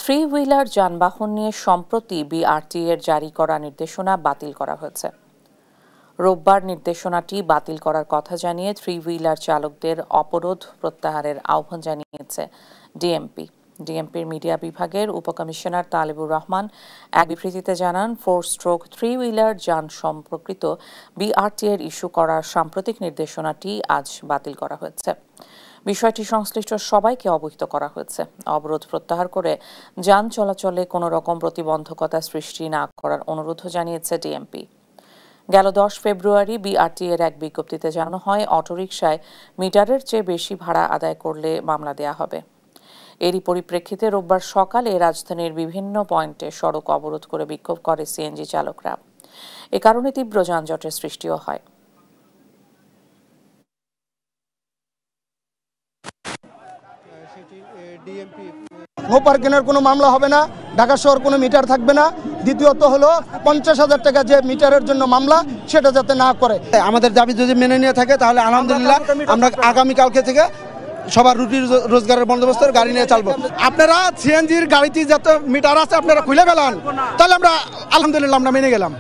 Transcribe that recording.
Three wheeler যানবাহন নিয়ে সম্প্রতি বিআরটিএর জারি করা নির্দেশনা বাতিল করা হয়েছে। রোববার নির্দেশনাটি বাতিল করার কথা জানিয়ে থ্রি হুইলার চালকদের অবরোধ প্রত্যাহারের আহ্বান জানিয়েছে ডিএমপির মিডিয়া বিভাগের উপকমিশনার তালেবুর রহমান এক বিবৃতিতে জানান, 4/3 হুইলার যান সম্পর্কিত বিআরটিএর ইস্যু করা সাম্প্রতিক নির্দেশনাটি আজ বাতিল করা হয়েছে। বিষয়টি সংশ্লিষ্ট সবাইকে অবহিত করা হয়েছে। অবরোধ প্রত্যাহার করে যান চলাচলে কোনো রকম প্রতিবন্ধকতা সৃষ্টি না করার অনুরোধও জানিয়েছে ডিএমপি। গেল 10 ফেব্রুয়ারি বিআরটিএর এক বিজ্ঞপ্তিতে জানানো হয়, অটোরিকশায় মিটারের চেয়ে বেশি ভাড়া আদায় করলে মামলা দেয়া হবে। এরই পরিপ্রেক্ষিতে রোববার সকালে রাজধানীর বিভিন্ন পয়েন্টে সড়ক অবরোধ করে বিক্ষোভ করে সিএনজি চালকরা। এ কারণে তীব্র যানজটের সৃষ্টিও হয়। নো পার্কিংয়ের কোনো মামলা হবে না, ঢাকা শহর কোনো মিটার থাকবে না। দ্বিতীয়ত হলো 50,000 টাকা যে মিটারের জন্য মামলা, সেটা যাতে না করে। আমাদের দাবি যদি মেনে নিয়ে থাকে তাহলে আলহামদুলিল্লাহ আমরা আগামীকালকে থেকে সবার রুটি রোজগারের বন্দোবস্তের গাড়ি নিয়ে চালবো। আপনারা সিএনজির গাড়িতে যত মিটার আছে আপনারা খুলে ফেলান, তাহলে আমরা আলহামদুলিল্লাহ আমরা মেনে গেলাম।